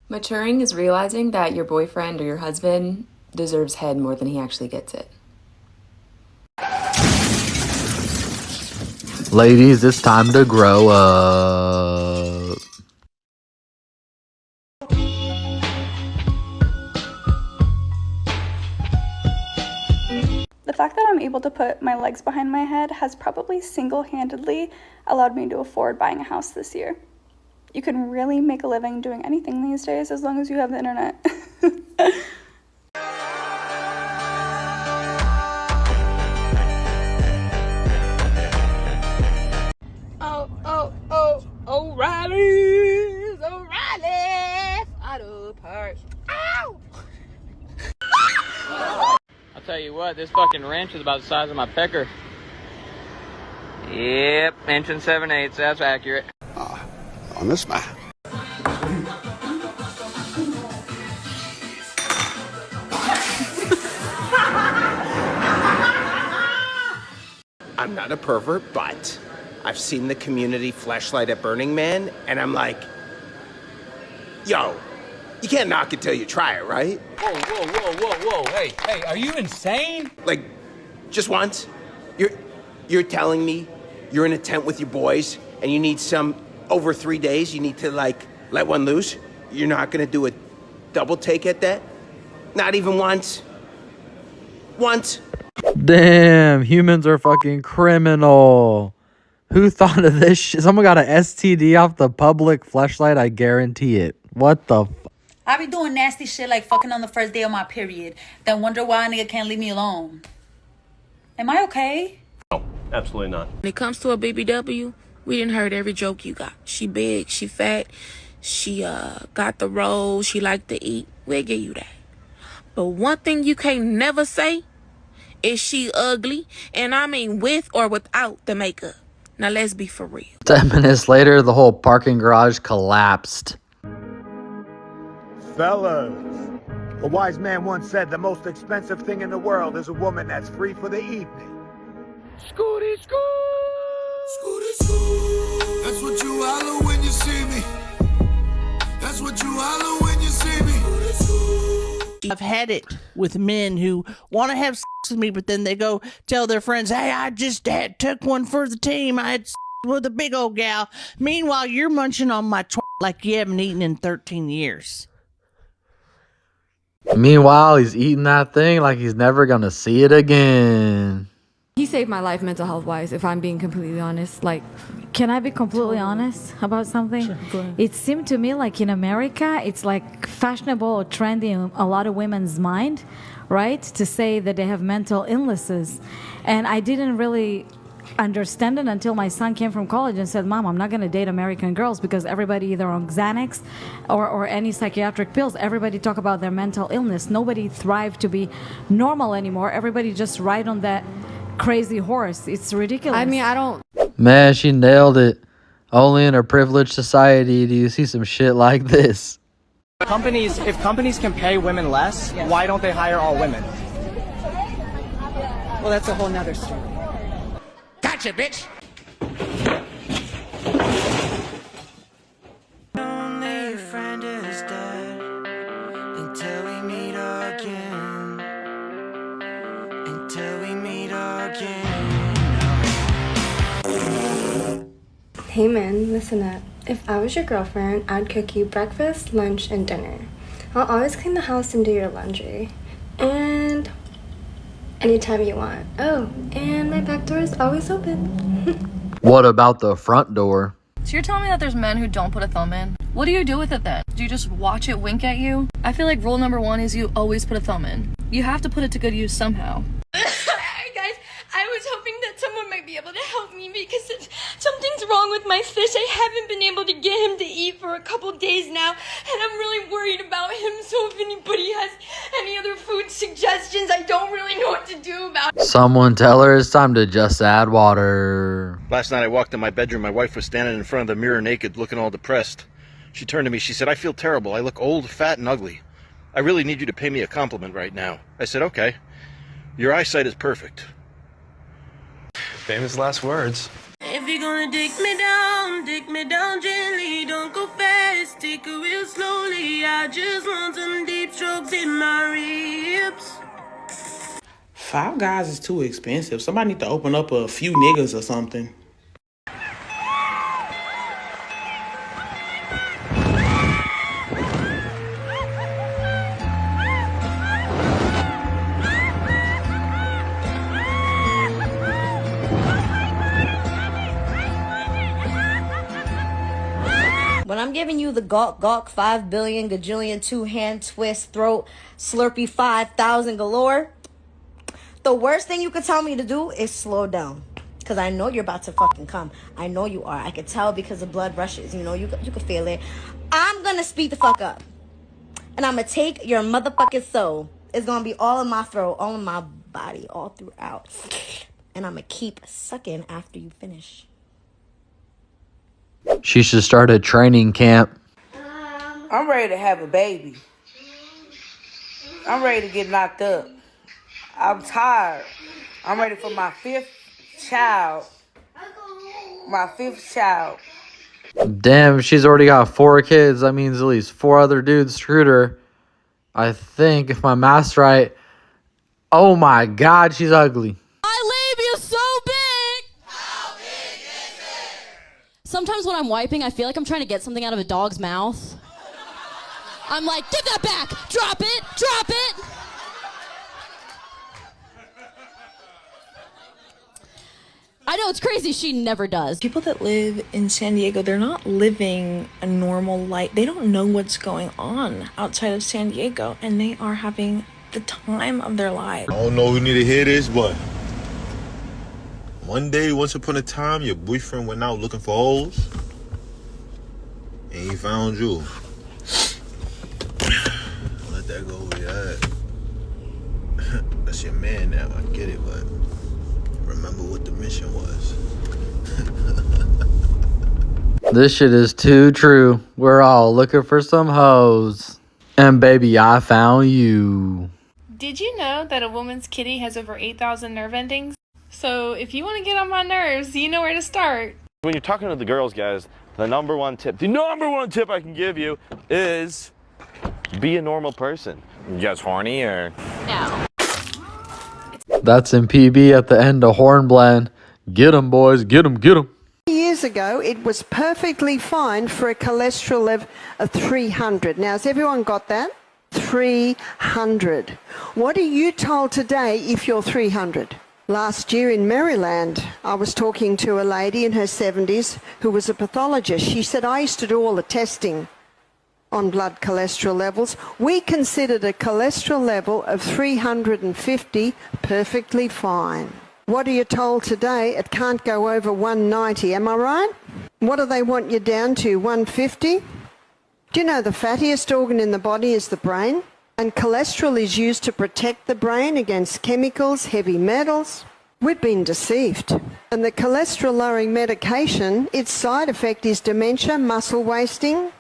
Maturing is realizing that your boyfriend or your husband deserves head more than he actually gets it. Ladies, it's time to grow up. The fact that I'm able to put my legs behind my head has probably single-handedly allowed me to afford buying a house this year. You can really make a living doing anything these days as long as you have the internet. O'Reilly's Auto Parts. Ow! I'll tell you what, this fucking wrench is about the size of my pecker. Yep, inch and 7/8, that's accurate. On this map. I'm not a pervert, but I've seen the community flashlight at Burning Man, and I'm like, yo, you can't knock it till you try it, right? Whoa. Hey, are you insane? Like, just once. You're telling me you're in a tent with your boys, and you need over 3 days, you need to, like, let one loose? You're not gonna do a double take at that? Not even once? Once? Damn, humans are fucking criminal. Who thought of this shit? Someone got an STD off the public fleshlight, I guarantee it. What the I be doing nasty shit like fucking on the first day of my period, then wonder why a nigga can't leave me alone. Am I okay? No, absolutely not. When it comes to a BBW, we done heard every joke you got. She big, she fat, she got the roll, she like to eat. We'll give you that. But one thing you can't never say is she ugly, and I mean with or without the makeup. Now let's be for real. 10 minutes later, the whole parking garage collapsed. Fellas, a wise man once said the most expensive thing in the world is a woman that's free for the evening. Scooty Scoot! Scooty Scoot! That's what you holler when you see me. That's what you holler when you see me. I've had it with men who want to have sex with me, but then they go tell their friends, hey, I just took one for the team. I had sex with a big old gal. Meanwhile, you're munching on my like you haven't eaten in 13 years. Meanwhile, he's eating that thing like he's never gonna see it again. He saved my life mental health wise, if I'm being completely honest. Like, can I be completely honest about something? Sure, it seemed to me like in America, it's like fashionable or trendy in a lot of women's mind, right? To say that they have mental illnesses. And I didn't really understand it until my son came from college and said, Mom, I'm not going to date American girls because everybody either on Xanax or any psychiatric pills, everybody talk about their mental illness. Nobody thrive to be normal anymore. Everybody just ride on that crazy horse. It's ridiculous. I mean, I don't... Man, she nailed it. Only in a privileged society do you see some shit like this. If companies can pay women less, why don't they hire all women? Well, that's a whole nother story. Gotcha, bitch! Only friend is dead until we meet again. Until we meet again. Hey man, listen up. If I was your girlfriend, I'd cook you breakfast, lunch, and dinner. I'll always clean the house and do your laundry. And anytime you want. Oh, and my back door is always open. What about the front door? So you're telling me that there's men who don't put a thumb in? What do you do with it then? Do you just watch it wink at you? I feel like rule number 1 is you always put a thumb in. You have to put it to good use somehow. Guys, I was hoping that someone might be able to help me because something's wrong with my fish. I haven't been able to get him to eat for a couple days now, and I'm really worried about him. So if anybody has any other food suggestions, I don't really know what to do about it. Someone tell her it's time to just add water. Last night I walked in my bedroom. My wife was standing in front of the mirror naked, looking all depressed. She turned to me. She said, I feel terrible. I look old, fat, and ugly. I really need you to pay me a compliment right now. I said, okay. Your eyesight is perfect. Famous last words. If you're gonna dig me down gently, don't go fast. let's take it real slowly. I just want some deep strokes in my ribs. Five Guys is too expensive. Somebody need to open up a few niggas or something. When I'm giving you the gawk gawk 5 billion gajillion 2 hand twist throat Slurpy 5,000 galore, the worst thing you could tell me to do is slow down. Cause I know you're about to fucking come. I know you are. I could tell because the blood rushes. You know, you can feel it. I'm gonna speed the fuck up. And I'm gonna take your motherfucking soul. It's gonna be all in my throat, all in my body, all throughout. And I'm gonna keep sucking after you finish. She should start a training camp. I'm ready to have a baby. I'm ready to get knocked up. I'm tired. I'm ready for my fifth child. My fifth child. Damn, she's already got 4 kids. That means at least 4 other dudes screwed her. I think, if my math's right. Oh my god, she's ugly. My labia so big! How big is it? Sometimes when I'm wiping, I feel like I'm trying to get something out of a dog's mouth. I'm like, give that back! Drop it! Drop it! I know, it's crazy. She never does. People that live in San Diego, they're not living a normal life. They don't know what's going on outside of San Diego, and they are having the time of their life. I don't know who need to hear this, but one day, once upon a time, your boyfriend went out looking for hoes, and he found you. Let that go over your head. That's your man now, I get it, but remember what the mission was. This shit is too true. We're all looking for some hoes. And baby, I found you. Did you know that a woman's kitty has over 8,000 nerve endings? So if you want to get on my nerves, you know where to start. When you're talking to the girls, guys, the number one tip I can give you is be a normal person. You guys horny or? No. That's in PB at the end of Hornblende. Get 'em, boys. Get 'em, get 'em. Years ago, it was perfectly fine for a cholesterol level of 300. Now, has everyone got that? 300. What are you told today if you're 300? Last year in Maryland, I was talking to a lady in her 70s who was a pathologist. She said, I used to do all the testing on blood cholesterol levels. We considered a cholesterol level of 350 perfectly fine. What are you told today? It can't go over 190, am I right? What do they want you down to, 150? Do you know the fattiest organ in the body is the brain? And cholesterol is used to protect the brain against chemicals, heavy metals. We've been deceived. And the cholesterol-lowering medication, its side effect is dementia, muscle wasting,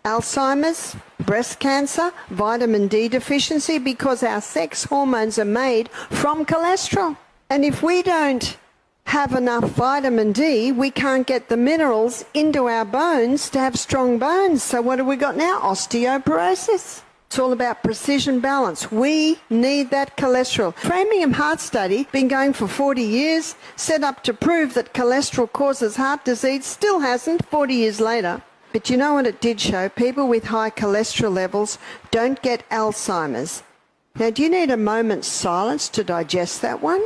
Alzheimer's, breast cancer, vitamin D deficiency, because our sex hormones are made from cholesterol. And if we don't have enough vitamin D, we can't get the minerals into our bones to have strong bones. So what have we got now? Osteoporosis. It's all about precision balance. We need that cholesterol. Framingham Heart Study, been going for 40 years, set up to prove that cholesterol causes heart disease, still hasn't 40 years later. But you know what it did show? People with high cholesterol levels don't get Alzheimer's. Now, do you need a moment's silence to digest that one?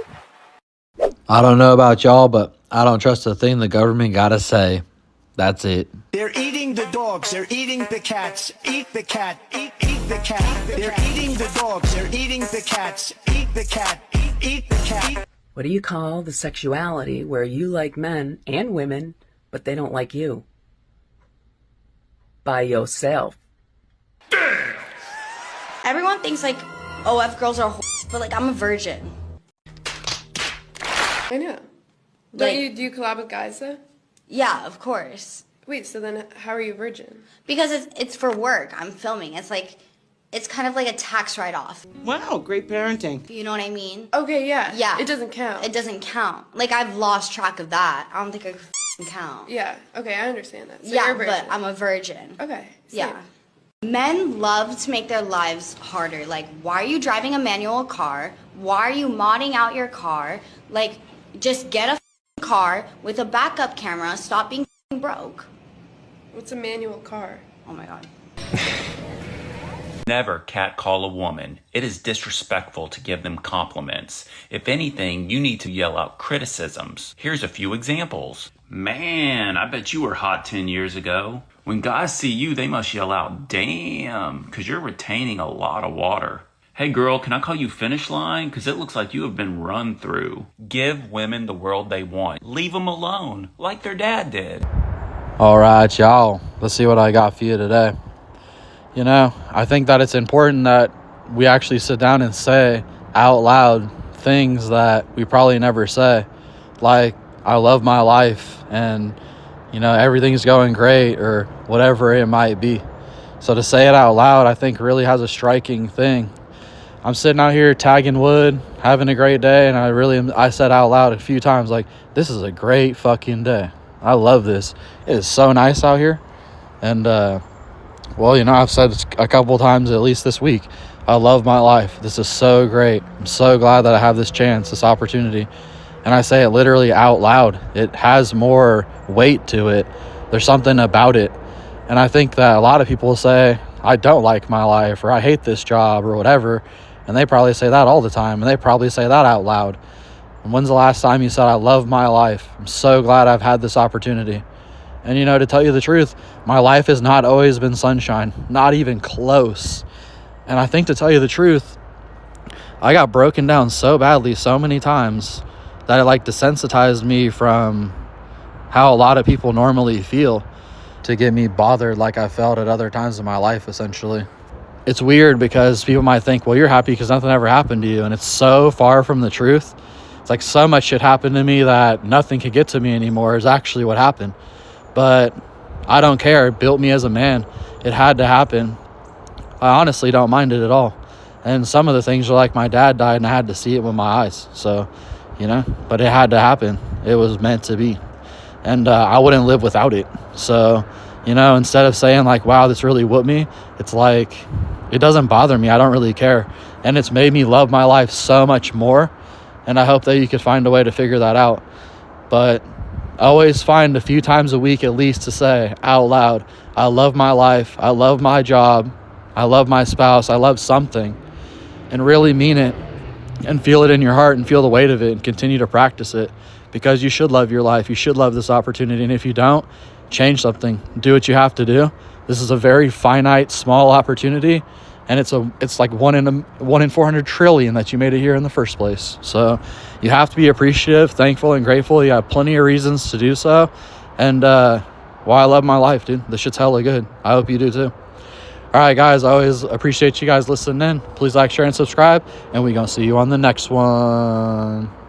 I don't know about y'all, but I don't trust a thing the government gotta say. That's it. They're eating the dogs. They're eating the cats. Eat the cat. Eat the cat. They're eating the dogs. They're eating the cats. Eat the cat. Eat the cat. What do you call the sexuality where you like men and women, but they don't like you? By yourself. Everyone thinks like, OF girls are but like I'm a virgin. I know. But do you collab with guys though? Yeah, of course. Wait, so then how are you a virgin? Because it's for work. I'm filming. It's kind of like a tax write-off. Wow, great parenting. You know what I mean? Okay, yeah. Yeah. It doesn't count. It doesn't count. Like I've lost track of that. I don't think I could count. Yeah. Okay, I understand that. So Yeah, you're a virgin. but I'm a virgin. Okay. Yeah. Men love to make their lives harder. Like, why are you driving a manual car? Why are you modding out your car? Like, just get a car with a backup camera. Stop being broke. What's a manual car? Oh my god. Never catcall a woman. It is disrespectful to give them compliments. If anything, you need to yell out criticisms. Here's a few examples. Man, I bet you were hot 10 years ago. When guys see you, they must yell out, damn, because you're retaining a lot of water. Hey girl, can I call you finish line? Because it looks like you have been run through. Give women the world they want. Leave them alone, like their dad did. All right, y'all. Let's see what I got for you today. You know, I think that it's important that we actually sit down and say out loud things that we probably never say. Like, I love my life and, you know, everything's going great or whatever it might be. So to say it out loud, I think really has a striking thing. I'm sitting out here tagging wood, having a great day, and I said out loud a few times, like, this is a great fucking day. I love this. It is so nice out here. And, well, you know, I've said it a couple times at least this week. I love my life. This is so great. I'm so glad that I have this chance, this opportunity. And I say it literally out loud. It has more weight to it. There's something about it. And I think that a lot of people say, I don't like my life, or I hate this job, or whatever. And they probably say that all the time. And they probably say that out loud. And when's the last time you said, I love my life? I'm so glad I've had this opportunity. And, you know, to tell you the truth, my life has not always been sunshine, not even close. And I think, to tell you the truth, I got broken down so badly so many times that it, like, desensitized me from how a lot of people normally feel to get me bothered like I felt at other times in my life, essentially. It's weird because people might think, well, you're happy because nothing ever happened to you. And it's so far from the truth. It's like so much shit happened to me that nothing could get to me anymore is actually what happened. But I don't care. It built me as a man. It had to happen. I honestly don't mind it at all. And some of the things are like my dad died and I had to see it with my eyes. So, you know, but it had to happen. It was meant to be. And I wouldn't live without it. So, you know, instead of saying like, wow, this really whooped me, it's like, it doesn't bother me. I don't really care. And it's made me love my life so much more. And I hope that you could find a way to figure that out. But always find a few times a week at least to say out loud, I love my life, I love my job, I love my spouse, I love something, and really mean it and feel it in your heart and feel the weight of it and continue to practice it, because you should love your life. You should love this opportunity. And if you don't, change something, do what you have to do. This is a very finite, small opportunity. And it's like one in 400 trillion that you made it here in the first place. So you have to be appreciative, thankful, and grateful. You have plenty of reasons to do so. And I love my life, dude. This shit's hella good. I hope you do too. All right, guys. I always appreciate you guys listening in. Please like, share, and subscribe. And we're going to see you on the next one.